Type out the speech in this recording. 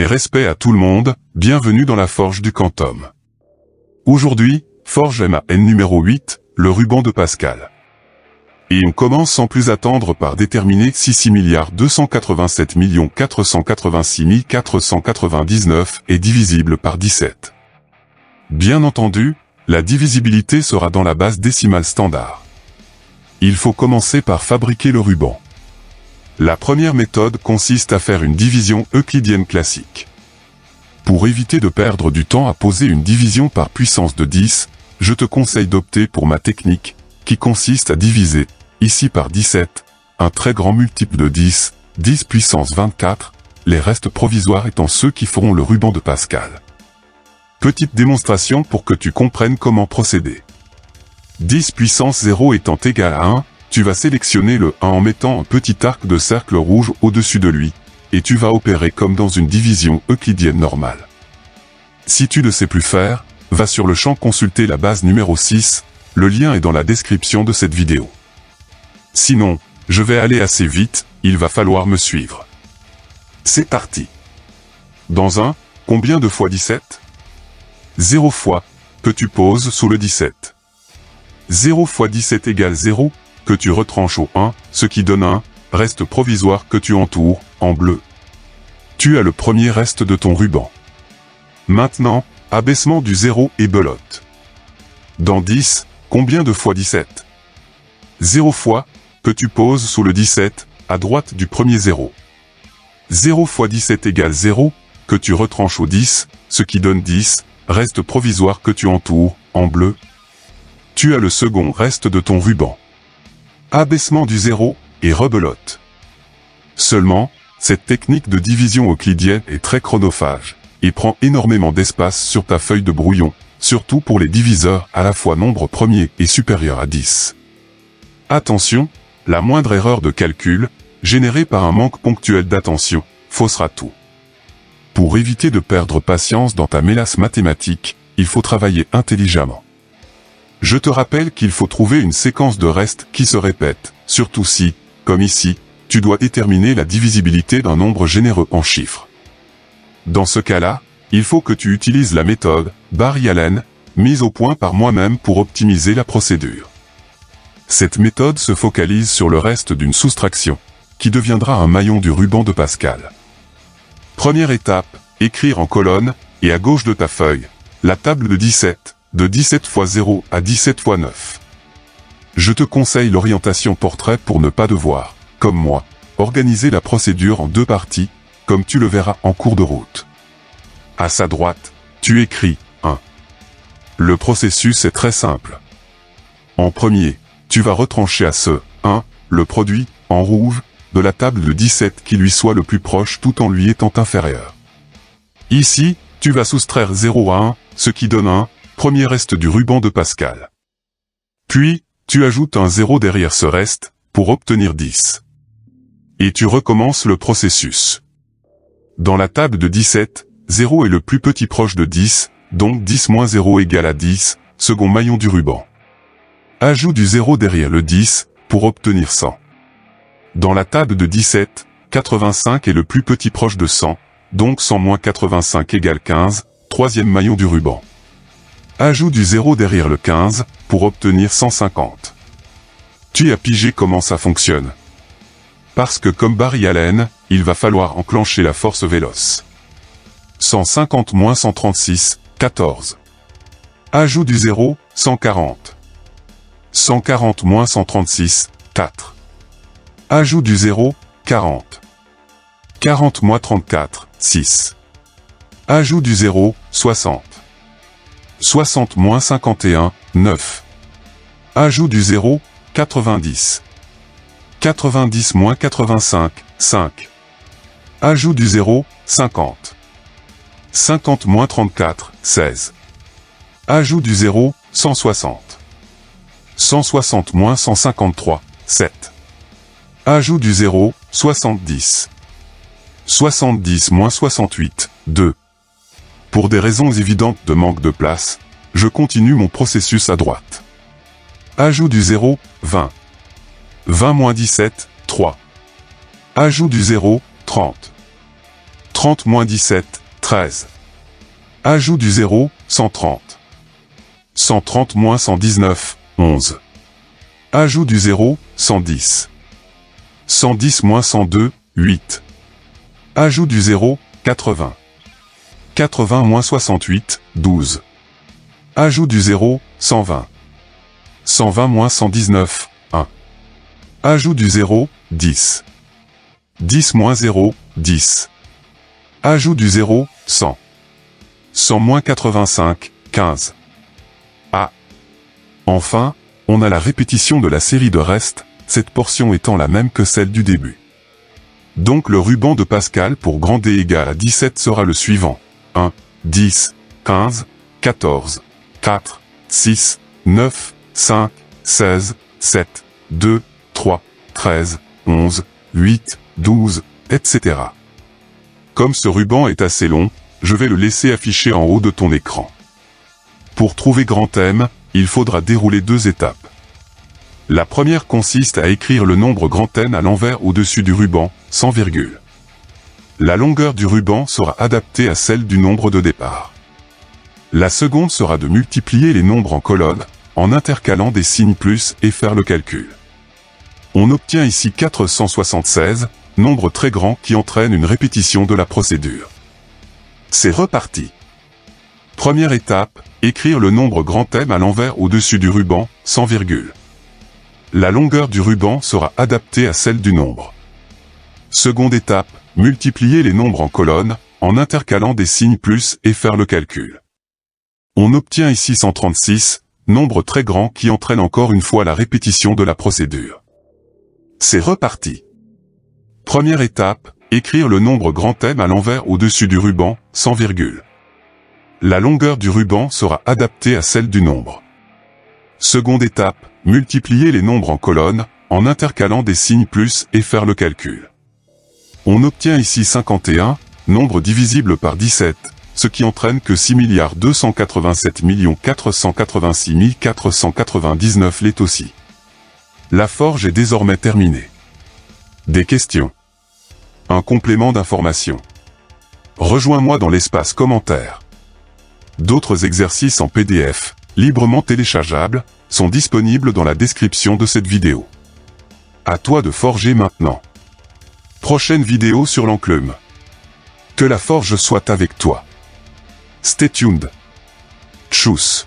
Mes respects à tout le monde, bienvenue dans la Forge du Quantum. Aujourd'hui, Forge MAN numéro 8, le ruban de Pascal. Et on commence sans plus attendre par déterminer si 6 287 486 499 est divisible par 17. Bien entendu, la divisibilité sera dans la base décimale standard. Il faut commencer par fabriquer le ruban. La première méthode consiste à faire une division euclidienne classique. Pour éviter de perdre du temps à poser une division par puissance de 10, je te conseille d'opter pour ma technique, qui consiste à diviser, ici par 17, un très grand multiple de 10, 10 puissance 24, les restes provisoires étant ceux qui feront le ruban de Pascal. Petite démonstration pour que tu comprennes comment procéder. 10 puissance 0 étant égal à 1, tu vas sélectionner le 1 en mettant un petit arc de cercle rouge au-dessus de lui, et tu vas opérer comme dans une division euclidienne normale. Si tu ne sais plus faire, va sur le champ consulter la base numéro 6, le lien est dans la description de cette vidéo. Sinon, je vais aller assez vite, il va falloir me suivre. C'est parti. Dans un, combien de fois 17 ? 0 fois, que tu poses sous le 17. 0 fois 17 égale 0, que tu retranches au 1, ce qui donne un reste provisoire que tu entoures, en bleu. Tu as le premier reste de ton ruban. Maintenant, abaissement du 0 et belote. Dans 10, combien de fois 17 ? 0 fois, que tu poses sous le 17, à droite du premier 0. 0 fois 17 égale 0, que tu retranches au 10, ce qui donne 10, reste provisoire que tu entoures, en bleu. Tu as le second reste de ton ruban. Abaissement du 0, et rebelote. Seulement, cette technique de division euclidienne est très chronophage, et prend énormément d'espace sur ta feuille de brouillon, surtout pour les diviseurs à la fois nombre premier et supérieur à 10. Attention, la moindre erreur de calcul, générée par un manque ponctuel d'attention, faussera tout. Pour éviter de perdre patience dans ta mélasse mathématique, il faut travailler intelligemment. Je te rappelle qu'il faut trouver une séquence de restes qui se répète, surtout si, comme ici, tu dois déterminer la divisibilité d'un nombre généreux en chiffres. Dans ce cas-là, il faut que tu utilises la méthode Barry-Allen, mise au point par moi-même pour optimiser la procédure. Cette méthode se focalise sur le reste d'une soustraction, qui deviendra un maillon du ruban de Pascal. Première étape, écrire en colonne, et à gauche de ta feuille, la table de 17, de 17 fois 0 à 17 fois 9. Je te conseille l'orientation portrait pour ne pas devoir, comme moi, organiser la procédure en deux parties, comme tu le verras en cours de route. À sa droite, tu écris 1. Le processus est très simple. En premier, tu vas retrancher à ce 1, le produit, en rouge, de la table de 17 qui lui soit le plus proche tout en lui étant inférieur. Ici, tu vas soustraire 0 à 1, ce qui donne un premier reste du ruban de Pascal. Puis, tu ajoutes un 0 derrière ce reste, pour obtenir 10. Et tu recommences le processus. Dans la table de 17, 0 est le plus petit proche de 10, donc 10 moins 0 égale à 10, second maillon du ruban. Ajoute du 0 derrière le 10, pour obtenir 100. Dans la table de 17, 85 est le plus petit proche de 100, donc 100 moins 85 égale 15, troisième maillon du ruban. Ajoute du 0 derrière le 15, pour obtenir 150. Tu as pigé comment ça fonctionne. Parce que comme Barry-Allen, il va falloir enclencher la force véloce. 150 moins 136, 14. Ajoute du 0, 140. 140 moins 136, 4. Ajoute du 0, 40. 40 moins 34, 6. Ajoute du 0, 60. 60 moins 51, 9. Ajoute du 0, 90. 90 moins 85, 5. Ajoute du 0, 50. 50 moins 34, 16. Ajoute du 0, 160. 160 moins 153, 7. Ajoute du 0, 70. 70 moins 68, 2. Pour des raisons évidentes de manque de place, je continue mon processus à droite. Ajout du 0, 20. 20 moins 17, 3. Ajout du 0, 30. 30 moins 17, 13. Ajout du 0, 130. 130 moins 119, 11. Ajout du 0, 110. 110 moins 102, 8. Ajout du 0, 80. 80 moins 68, 12. Ajout du 0, 120. 120 moins 119, 1. Ajout du 0, 10. 10 moins 0, 10. Ajout du 0, 100. 100 moins 85, 15. Ah. Enfin, on a la répétition de la série de restes, cette portion étant la même que celle du début. Donc le ruban de Pascal pour grand D égale à 17 sera le suivant. 1, 10, 15, 14, 4, 6, 9, 5, 16, 7, 2, 3, 13, 11, 8, 12, etc. Comme ce ruban est assez long, je vais le laisser afficher en haut de ton écran. Pour trouver grand M, il faudra dérouler 2 étapes. La première consiste à écrire le nombre grand N à l'envers au-dessus du ruban, sans virgule. La longueur du ruban sera adaptée à celle du nombre de départ. La seconde sera de multiplier les nombres en colonne, en intercalant des signes plus et faire le calcul. On obtient ici 476, nombre très grand qui entraîne une répétition de la procédure. C'est reparti. Première étape, écrire le nombre grand M à l'envers au-dessus du ruban, sans virgule. La longueur du ruban sera adaptée à celle du nombre. Seconde étape, multiplier les nombres en colonne, en intercalant des signes plus et faire le calcul. On obtient ici 136, nombre très grand qui entraîne encore une fois la répétition de la procédure. C'est reparti. Première étape, écrire le nombre grand M à l'envers au-dessus du ruban, sans virgule. La longueur du ruban sera adaptée à celle du nombre. Seconde étape, multiplier les nombres en colonne, en intercalant des signes plus et faire le calcul. On obtient ici 51, nombre divisible par 17, ce qui entraîne que 6 287 486 499 l'est aussi. La forge est désormais terminée. Des questions. Un complément d'information. Rejoins-moi dans l'espace commentaires. D'autres exercices en PDF, librement téléchargeables, sont disponibles dans la description de cette vidéo. À toi de forger maintenant. Prochaine vidéo sur l'enclume. Que la forge soit avec toi. Stay tuned. Tchuss.